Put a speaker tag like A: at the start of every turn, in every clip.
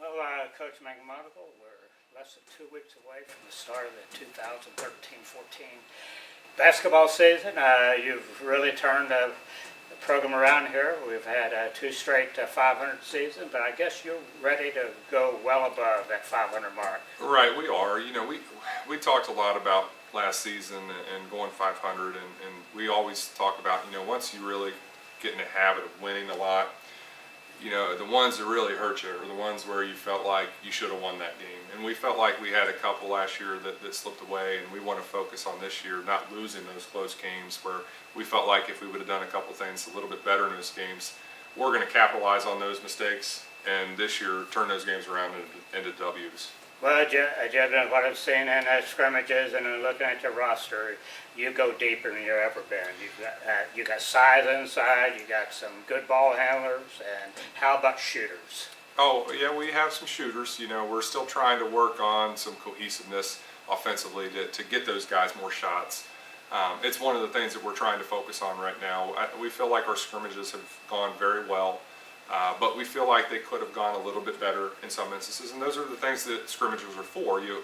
A: Well, Coach McMonigle, we're less than 2 weeks away from the start of the 2013-14 basketball season. You've really turned the program around here. We've had 2 straight 500 seasons, but I guess you're ready to go well above that 500 mark.
B: Right, we are. You know, we talked a lot about last season and going 500, and we always talk about, you know, once you really get in the habit of winning a lot, you know, the ones that really hurt you are the ones where you felt like you should have won that game. And we felt like we had a couple last year that slipped away, and we want to focus on this year, not losing those close games where we felt like if we would have done a couple things a little bit better in those games, we're going to capitalize on those mistakes and this year turn those games around into W's.
A: Well, judging what I've seen in scrimmages and in looking at your roster, you go deeper than you've ever been. You got size inside, you got some good ball handlers, and how about shooters?
B: Oh, yeah, we have some shooters. You know, we're still trying to work on some cohesiveness offensively to get those guys more shots. It's one of the things that we're trying to focus on right now. We feel like our scrimmages have gone very well. But we feel like they could have gone a little bit better in some instances, and those are the things that scrimmages are for. You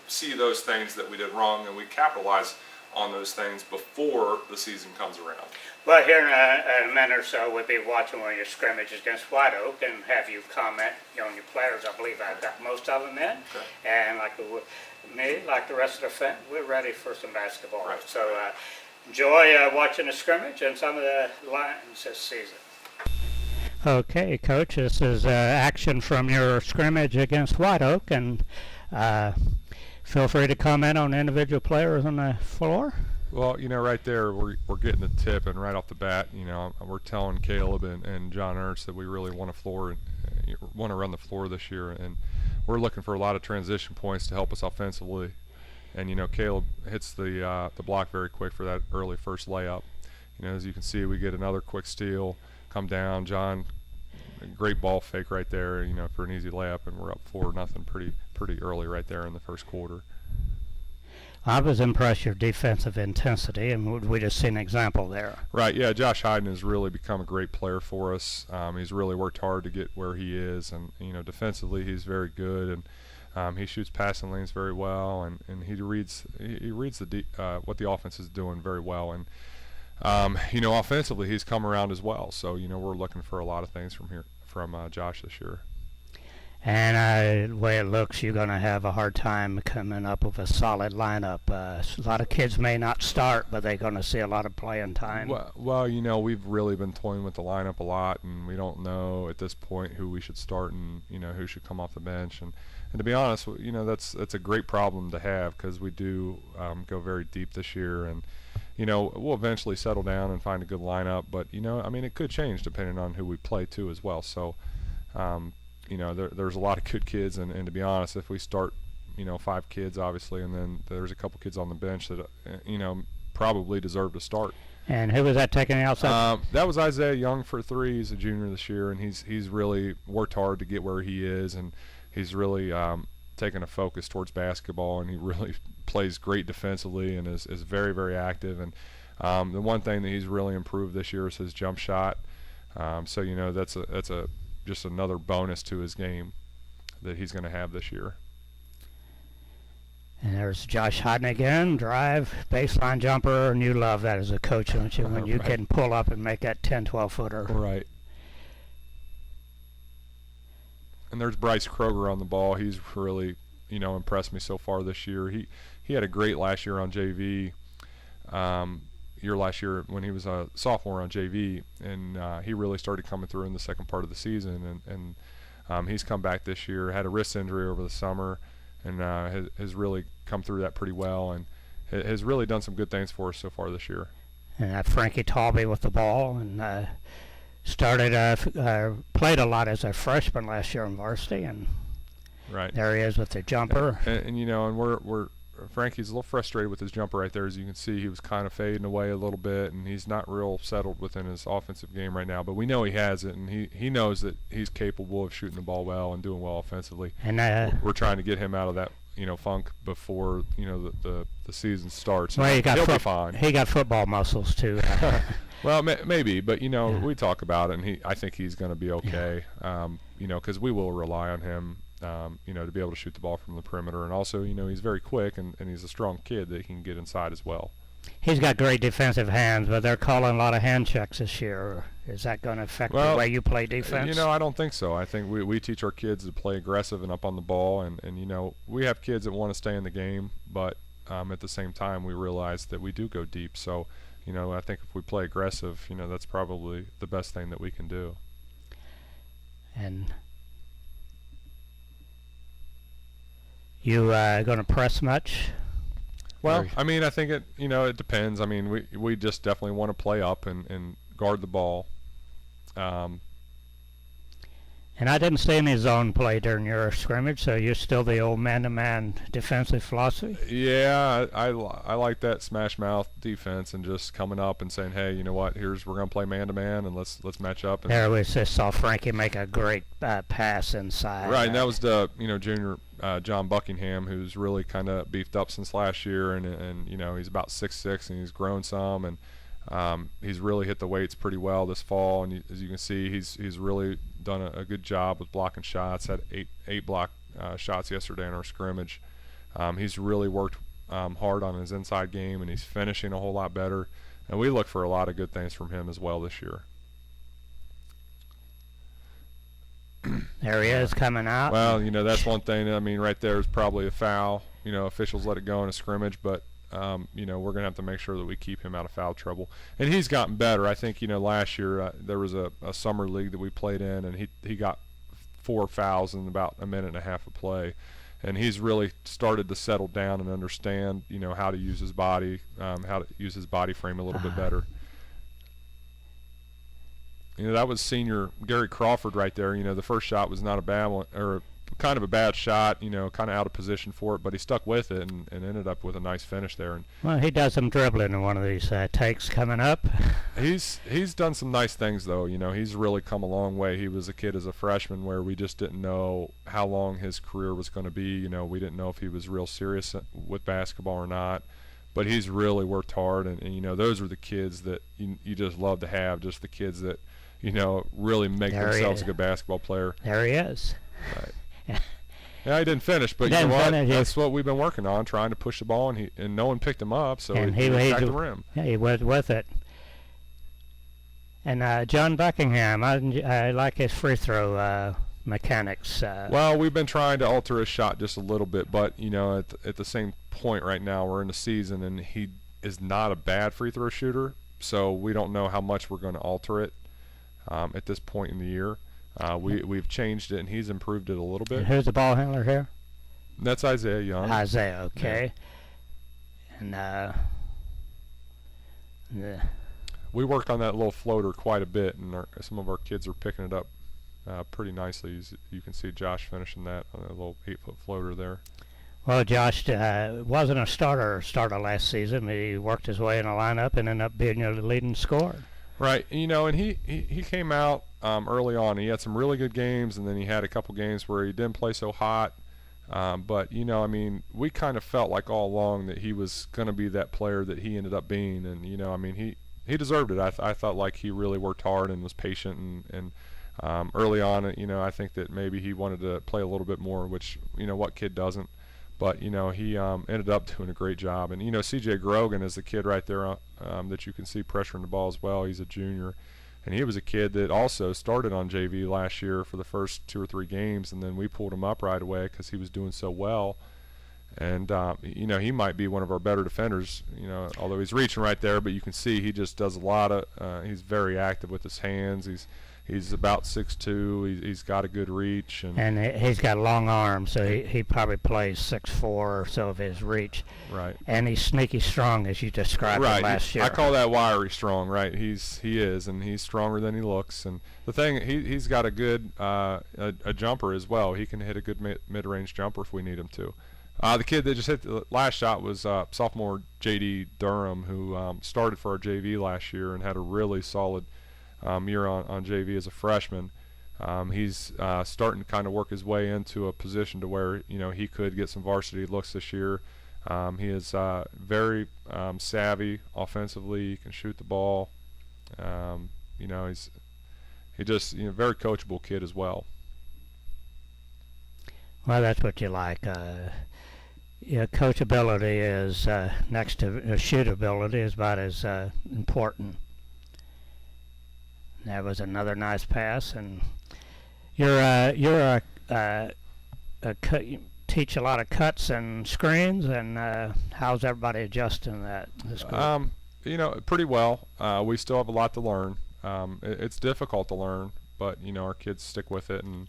B: see those things that we did wrong, and we capitalize on those things before the season comes around.
A: Well, here in a minute or so, we'll be watching one of your scrimmages against White Oak and have you comment on your players. I believe I've got most of them in. Okay. And like me, like the rest of the family, we're ready for some basketball. Right. So enjoy watching the scrimmage and some of the lines this season. Okay, Coach, this is action from your scrimmage against White Oak, and feel free to comment on individual players on the floor.
B: Well, you know, right there, we're getting the tip, and right off the bat, you know, we're telling Caleb and John Ernst that we really want to run the floor this year, and we're looking for a lot of transition points to help us offensively. And you know, Caleb hits the block very quick for that early first layup. You know, as you can see, we get another quick steal. Come down, John, a great ball fake right there, you know, for an easy layup, and we're up 4-0 pretty early right there in the first quarter.
A: I was impressed your defensive intensity, and we just seen an example there.
B: Right, yeah, Josh Hyden has really become a great player for us. He's really worked hard to get where he is, and you know, defensively he's very good, and he shoots passing lanes very well, and he reads what the offense is doing very well, and you know, offensively he's come around as well. So you know, we're looking for a lot of things from Josh this year.
A: And the way it looks, you're going to have a hard time coming up with a solid lineup. A lot of kids may not start, but they're going to see a lot of playing time.
B: Well, you know, we've really been toying with the lineup a lot, and we don't know at this point who we should start and you know who should come off the bench. And to be honest, you know, that's a great problem to have because we do go very deep this year, and you know, we'll eventually settle down and find a good lineup. But you know, I mean, it could change depending on who we play too as well. So. You know, there's a lot of good kids, and to be honest, if we start, you know, 5 kids obviously, and then there's a couple kids on the bench that, you know, probably deserve to start.
A: And who was that taking outside?
B: That was Isaiah Young for 3. He's a junior this year, and he's really worked hard to get where he is, and he's really taken a focus towards basketball, and he really plays great defensively and is very, very active. And the one thing that he's really improved this year is his jump shot. So you know, that's just another bonus to his game that he's going to have this year.
A: And there's Josh Hyden again, drive, baseline jumper, and you love that as a coach, don't you, when you
B: right.
A: can pull up and make that 10, 12-footer.
B: Right. And there's Bryce Kroger on the ball. He's really, you know, impressed me so far this year. He had a great last year on JV. Last year when he was a sophomore on JV, and he really started coming through in the second part of the season, and he's come back this year, had a wrist injury over the summer, and has really come through that pretty well, and has really done some good things for us so far this year.
A: And Frankie Talby with the ball, and played a lot as a freshman last year in varsity, and
B: right
A: there he is with the jumper.
B: And you know, and we're Frankie's a little frustrated with his jumper right there. As you can see, he was kind of fading away a little bit, and he's not real settled within his offensive game right now. But we know he has it, and he knows that he's capable of shooting the ball well and doing well offensively. And we're trying to get him out of that, you know, funk before, you know, the season starts.
A: Well,
B: he'll be fine.
A: He got football muscles too.
B: Well, maybe, but you know, we talk about it, and I think he's going to be okay. You
C: because we will rely on him, to be able to shoot the ball from the perimeter. And also, he's very quick and he's a strong kid that he can get inside as well.
A: He's got great defensive hands, but they're calling a lot of hand checks this year. Is that going to affect the way you play defense?
C: I don't think so. I think we teach our kids to play aggressive and up on the ball. And we have kids that want to stay in the game, but at the same time, we realize that we do go deep. So, I think if we play aggressive, that's probably the best thing that we can do.
A: And you going to press much?
C: Well, I think it depends. We just definitely want to play up and guard the ball.
A: And I didn't see any zone play during your scrimmage, so you're still the old man-to-man defensive philosophy?
C: Yeah, I like that smash mouth defense and just coming up and saying, hey, you know what? We're going to play man-to-man and let's match up. And
A: there we just saw Frankie make a great pass inside.
C: Right, and that was the junior John Buckingham, who's really kind of beefed up since last year, and he's about 6'6", and he's grown some, and he's really hit the weights pretty well this fall, and as you can see, he's really done a good job with blocking shots. Had eight block shots yesterday in our scrimmage. He's really worked hard on his inside game, and he's finishing a whole lot better. And we look for a lot of good things from him as well this year.
A: There he is coming out.
C: Well, that's one thing. Right there is probably a foul. Officials let it go in a scrimmage, but we're going to have to make sure that we keep him out of foul trouble. And he's gotten better. I think, last year there was a summer league that we played in, and he got 4 fouls in about a minute and a half of play. And he's really started to settle down and understand, how to use his body, how to use his body frame a little bit better. That was senior Gary Crawford right there. The first shot was not a bad one, or kind of a bad shot, kind of out of position for it, but he stuck with it and ended up with a nice finish there. And
A: well, he does some dribbling in one of these takes coming up.
C: He's done some nice things, though. He's really come a long way. He was a kid as a freshman where we just didn't know how long his career was going to be. We didn't know if he was real serious with basketball or not. But he's really worked hard, and those are the kids that you just love to have, just the kids that, really make themselves a good basketball player.
A: There he is.
C: Right. Yeah, he didn't finish, but you know what? That's what we've been working on, trying to push the ball, and no one picked him up, so he attacked the rim.
A: Yeah, he went with it. And John Buckingham, I like his free throw mechanics.
C: Well, we've been trying to alter his shot just a little bit, but at the same point right now, we're in the season, and he is not a bad free throw shooter, so we don't know how much we're going to alter it at this point in the year. We've changed it, and he's improved it a little bit.
A: And who's the ball handler here?
C: That's Isaiah Young.
A: Isaiah, okay. Yeah. And
C: we worked on that little floater quite a bit, and some of our kids are picking it up pretty nicely. You can see Josh finishing that on a little 8-foot floater there.
A: Well, Josh wasn't a starter last season. He worked his way in the lineup and ended up being the leading scorer.
C: Right, and he came out early on. He had some really good games, and then he had a couple games where he didn't play so hot. But, we kind of felt like all along that he was going to be that player that he ended up being. And, he deserved it. I thought like he really worked hard and was patient. And early on, I think that maybe he wanted to play a little bit more, which, what kid doesn't. But, he ended up doing a great job. And, C.J. Grogan is the kid right there that you can see pressuring the ball as well. He's a junior. And he was a kid that also started on JV last year for the first 2 or 3 games, and then we pulled him up right away because he was doing so well. And, he might be one of our better defenders, although he's reaching right there. But you can see he just does a lot of he's very active with his hands. He's about 6'2". He's got a good reach,
A: and he's got long arms, so he probably plays 6'4" or so of his reach.
C: Right.
A: And he's sneaky strong, as you described him last year.
C: I call that wiry strong. Right. He is, and he's stronger than he looks. And the thing, he's got a good a jumper as well. He can hit a good mid-range jumper if we need him to. The kid that just hit the last shot was sophomore J.D. Durham, who started for our JV last year and had a really solid year on JV as a freshman. He's starting to kind of work his way into a position to where he could get some varsity looks this year. He is very savvy offensively. He can shoot the ball. He's just very coachable kid as well.
D: Well, that's what you like. Coachability is next to shootability is about as important. That was another nice pass, and you teach a lot of cuts and screens, and how's everybody adjusting that in school?
C: Pretty well. We still have a lot to learn. It's difficult to learn, but our kids stick with it, and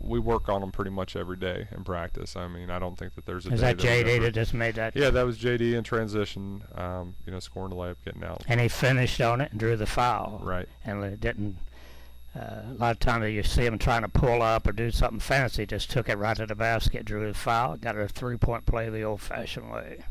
C: we work on them pretty much every day in practice. I mean, I don't think that there's a
D: Is
C: day
D: that JD that just made that?
C: Yeah, that was JD in transition. Scoring the layup, getting out.
D: And he finished on it and drew the foul.
C: Right.
D: And it didn't. A lot of times you see him trying to pull up or do something fancy, just took it right to the basket, drew the foul, got a 3-point play the old-fashioned way.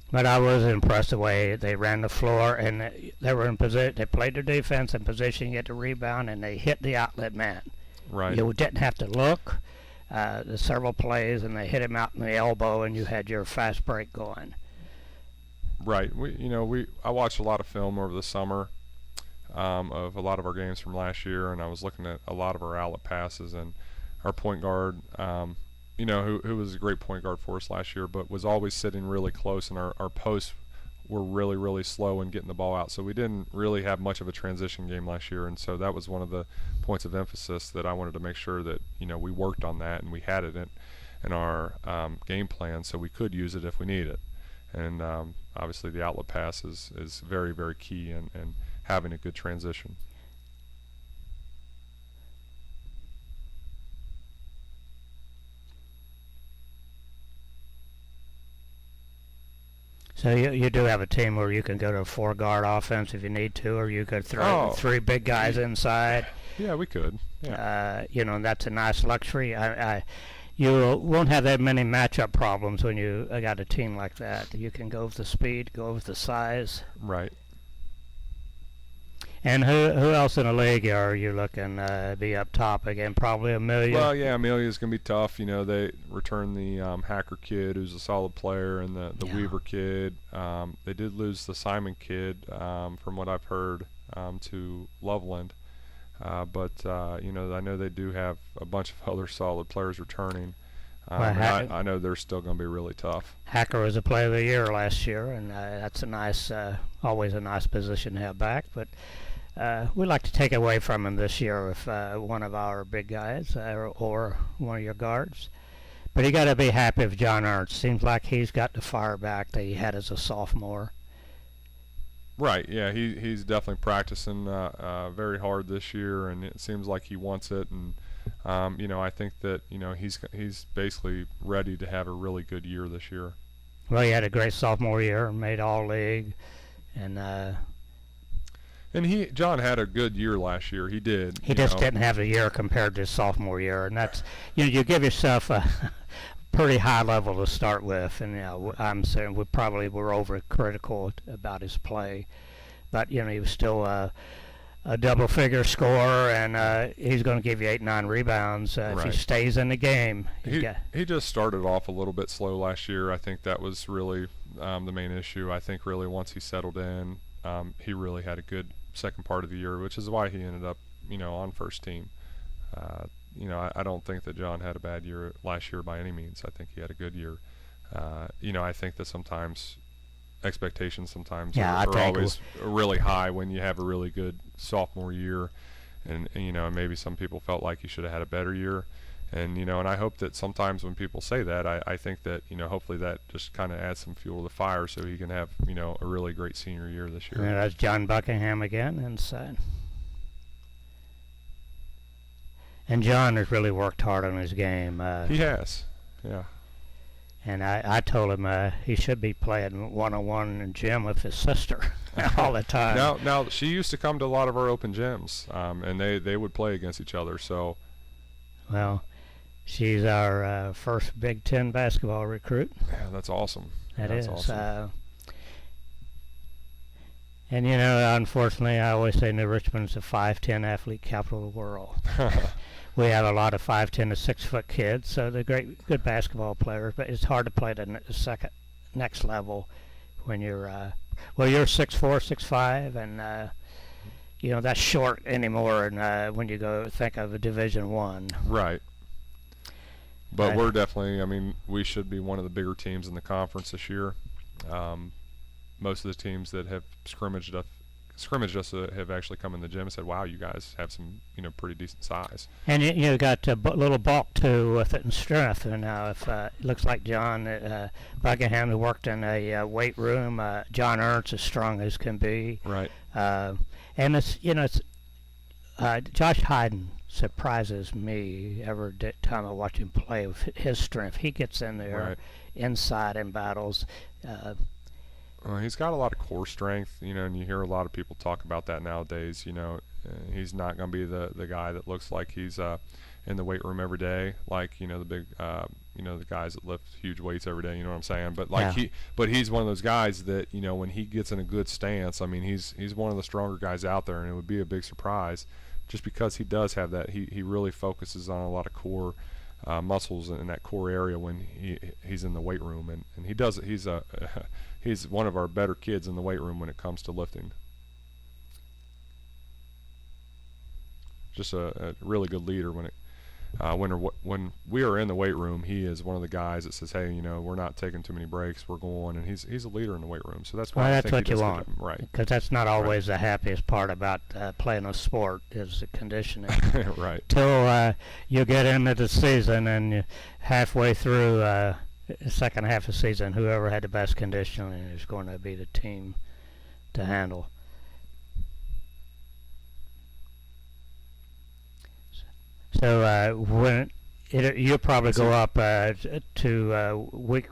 D: But I was impressed the way they ran the floor, and they were in position. They played their defense in position, get the rebound, and they hit the outlet man.
C: Right.
D: You didn't have to look. There's several plays, and they hit him out in the elbow, and you had your fast break going.
C: Right. I watched a lot of film over the summer of a lot of our games from last year, and I was looking at a lot of our outlet passes, and our point guard, who was a great point guard for us last year, but was always sitting really close, and our posts were really, really slow in getting the ball out. So we didn't really have much of a transition game last year, and so that was one of the points of emphasis that I wanted to make sure that we worked on that, and we had it in our game plan so we could use it if we need it. And obviously the outlet pass is very, very key in having a good transition.
D: So you do have a team where you can go to a 4-guard offense if you need to, or you could throw 3 big guys inside.
C: Yeah, we could. Yeah.
D: And that's a nice luxury. You won't have that many matchup problems when you got a team like that. You can go with the speed, go with the size.
C: Right.
D: And who else in the league are you looking be up top again? Probably Amelia.
C: Well, yeah, Amelia's gonna be tough. They return the Hacker kid, who's a solid player, and the Weaver kid. They did lose the Simon kid, from what I've heard, to Loveland. But I know they do have a bunch of other solid players returning. I know they're still going to be really tough.
D: Hacker was a player of the year last year, and that's always a nice position to have back. But we'd like to take away from him this year if one of our big guys or one of your guards. But you got to be happy with John Ernst. Seems like he's got the fire back that he had as a sophomore.
C: Right, yeah, he's definitely practicing very hard this year, and it seems like he wants it. And I think that he's basically ready to have a really good year this year.
D: Well, he had a great sophomore year, made All-League, and
C: John had a good year last yeyear. He did.
D: He just didn't have a year compared to his sophomore year, and that's you give yourself a pretty high level to start with, and I'm saying we probably were overcritical about his play, but he was still a double-figure scorer, and he's going to give you 8-9 rebounds if he stays in the game.
C: He just started off a little bit slow last year. I think that was really the main issue. I think really once he settled in, he really had a good second part of the year, which is why he ended up on first team. I don't think that John had a bad year last year by any means. I think he had a good year. I think that sometimes expectations are always really high when you have a really good sophomore year, and maybe some people felt like he should have had a better year, and and I hope that sometimes when people say that, I think that hopefully that just kind of adds some fuel to the fire so he can have a really great senior year this year.
D: Yeah, that's John Buckingham again inside. And John has really worked hard on his game.
C: He has, yeah.
D: And I told him he should be playing one-on-one in gym with his sister all the time.
C: Now she used to come to a lot of our open gyms, and they would play against each other. So,
D: well, she's our first Big Ten basketball recruit.
C: Yeah, that's awesome.
D: That's
C: awesome.
D: And unfortunately, I always say New Richmond's the 5'10" athlete capital of the world. We have a lot of 5'10" to 6-foot kids, so they're good basketball players. But it's hard to play the next level when you're well, you're 6'4", 6'5", and you know that's short anymore. And when you go think of a Division I,
C: Right. But
D: Right.
C: we're definitely, I mean, we should be one of the bigger teams in the conference this year. Most of the teams that have scrimmaged us have actually come in the gym and said, "Wow, you guys have some, pretty decent size."
D: and you got a little bulk too with it and strength. And now, if it looks like John Buckingham, who worked in a weight room, John Ernst as strong as can be,
C: Right.
D: and it's Josh Hyden surprises me every time I watch him play with his strength. He gets in there
C: Right.
D: inside in battles.
C: He's got a lot of core strength, and you hear a lot of people talk about that nowadays. He's not going to be the guy that looks like he's in the weight room every day, like the big, the guys that lift huge weights every day. You know what I'm saying? But he's one of those guys that when he gets in a good stance, I mean, he's one of the stronger guys out there, and it would be a big surprise, just because he does have that. He really focuses on a lot of core muscles in that core area when he's in the weight room, and he does. He's one of our better kids in the weight room when it comes to lifting. Just a really good leader when we are in the weight room. He is one of the guys that says, "Hey, we're not taking too many breaks. We're going," and he's a leader in the weight room. So that's why
D: Well,
C: I
D: that's
C: think
D: what
C: he
D: you
C: does
D: want,
C: good job. Right?
D: because that's not always the happiest part about playing a sport is the conditioning.
C: Right.
D: Till you get into the season, and halfway through the second half of the season, whoever had the best conditioning is going to be the team to handle. So you'll probably go up to week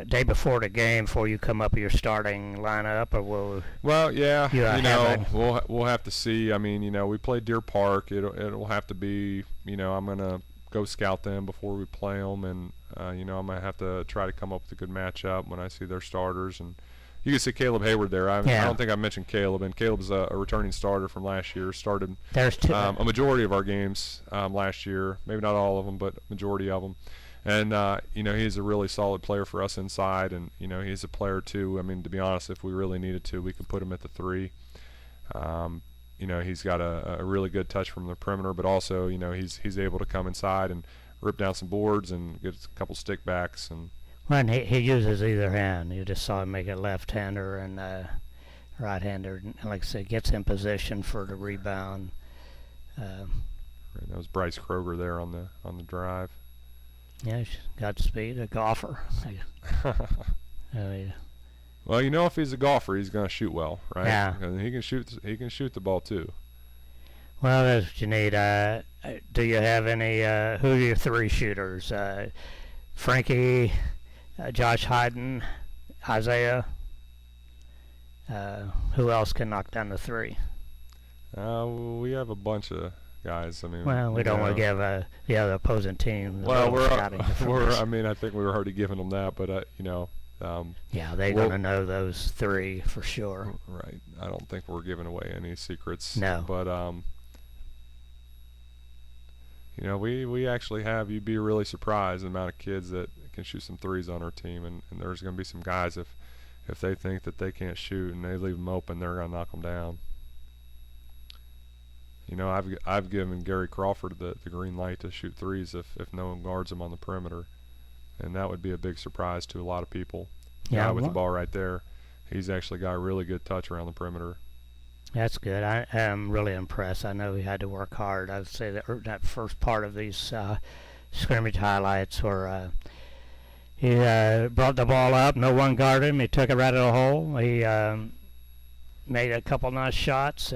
D: day before the game before you come up with your starting lineup, or will?
C: Well, yeah,
D: have
C: we'll have to see. I mean, we play Deer Park. It'll have to be. I'm gonna go scout them before we play them, and I'm gonna have to try to come up with a good matchup when I see their starters. And you can see Caleb Hayward there. I don't think I mentioned Caleb, and Caleb's a returning starter from last year. Started a majority of our games last year, maybe not all of them, but majority of them. And he's a really solid player for us inside, and he's a player too. I mean, to be honest, if we really needed to, we could put him at the 3. He's got a really good touch from the perimeter, but also he's able to come inside and rip down some boards and get a couple stick backs. And
D: when he uses either hand, you just saw him make a left-hander and right-hander, and like I said, gets in position for the rebound.
C: That was Bryce Kroger there on the drive.
D: Yeah, he's got speed, a golfer.
C: Well, if he's a golfer, he's going to shoot well, right?
D: Yeah.
C: And he can shoot the ball too.
D: Well, that's what you need. Do you have any? Who are your 3 shooters? Frankie, Josh Hyden, Isaiah. Who else can knock down the 3?
C: We have a bunch of guys. I mean,
D: well, we don't want to give the other opposing team.
C: Well,
D: I
C: mean, I think we were already giving them that, but
D: yeah, they're going to know those 3 for sure.
C: Right. I don't think we're giving away any secrets.
D: No.
C: But we actually have. You'd be really surprised the amount of kids that can shoot some 3s on our team, and there's going to be some guys if they think that they can't shoot and they leave them open, they're going to knock them down. I've given Gary Crawford the green light to shoot 3s if no one guards him on the perimeter, and that would be a big surprise to a lot of people.
D: Yeah,
C: with the ball right there, he's actually got a really good touch around the perimeter.
D: That's good. I am really impressed. I know he had to work hard. I'd say that first part of these scrimmage highlights where he brought the ball up, no one guarded him, he took it right at the hole. He made a couple nice shots.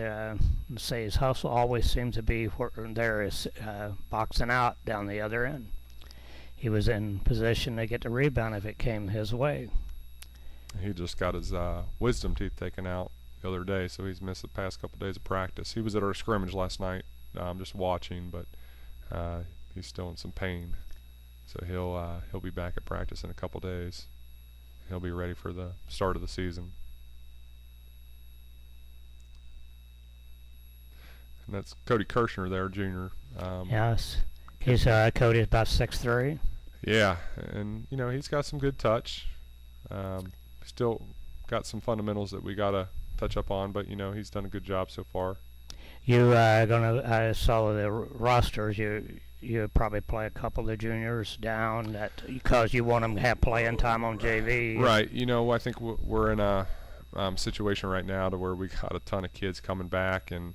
D: Say his hustle always seems to be there is boxing out down the other end. He was in position to get the rebound if it came his way.
C: He just got his wisdom teeth taken out the other day, so he's missed the past couple days of practice. He was at our scrimmage last night, just watching, but he's still in some pain. So he'll be back at practice in a couple days. He'll be ready for the start of the season. And that's Cody Kirshner there, junior.
D: Yes. He's Cody's about 6'3".
C: Yeah, and he's got some good touch. Still got some fundamentals that we gotta touch up on, but he's done a good job so far.
D: You I saw the rosters. You probably play a couple of the juniors down because you want them to have playing time on JV.
C: Right. I think we're in a situation right now to where we got a ton of kids coming back, and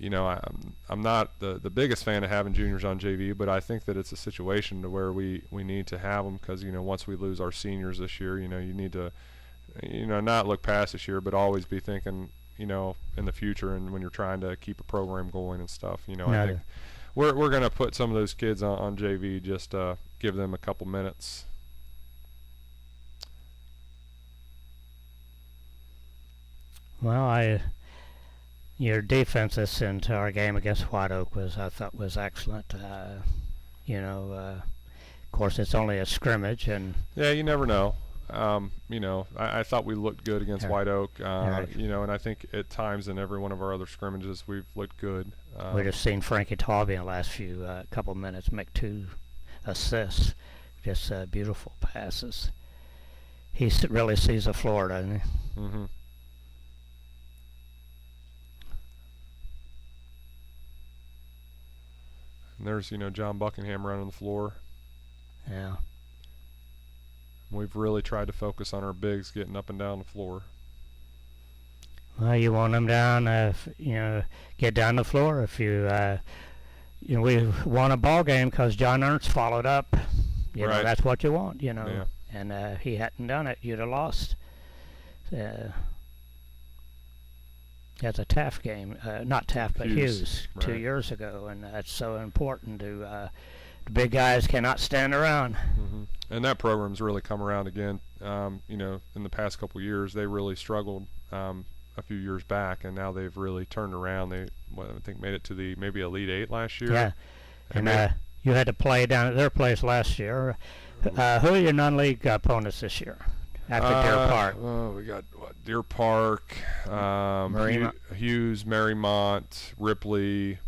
C: I'm not the biggest fan of having juniors on JV, but I think that it's a situation to where we need to have them because once we lose our seniors this year, you need to not look past this year, but always be thinking in the future, and when you're trying to keep a program going and stuff. I think we're going to put some of those kids on JV, just give them a couple minutes.
D: Well, your defense into our game against White Oak I thought was excellent. Of course, it's only a scrimmage, and
C: yeah, you never know. I thought we looked good against White Oak. And I think at times in every one of our other scrimmages we've looked good.
D: We've just seen Frankie Taubey in the last few couple minutes make 2 assists, just beautiful passes. He really sees the floor, doesn't he?
C: Mm-hmm. And there's John Buckingham running the floor.
D: Yeah.
C: We've really tried to focus on our bigs getting up and down the floor.
D: Well, you want them down, get down the floor. If we won a ball game because John Ernst followed up.
C: Right.
D: That's what you want.
C: Yeah.
D: And he hadn't done it, you'd have lost. That's a Taft game, not Taft, but Hughes,
C: right.
D: 2 years ago, and that's so important to. The big guys cannot stand around.
C: Mm-hmm. And that program's really come around again. In the past couple of years, they really struggled a few years back, and now they've really turned around. They, I think, made it to the maybe Elite Eight last year.
D: Yeah, and you had to play down at their place last year. Who are your non-league opponents this year? After Deer Park.
C: Oh, we got Deer Park, Hughes, Marymount, Ripley,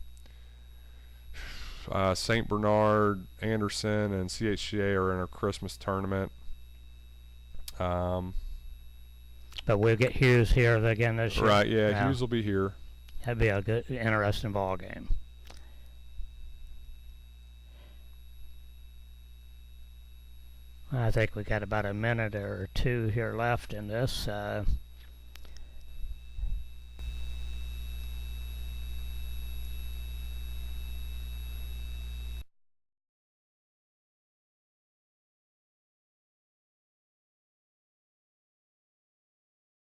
C: St. Bernard, Anderson, and CHCA are in our Christmas tournament.
D: But we'll get Hughes here again this year.
C: Right, yeah, Hughes will be here.
D: That'd be a good, interesting ball game. I think we got about a minute or two here left in this.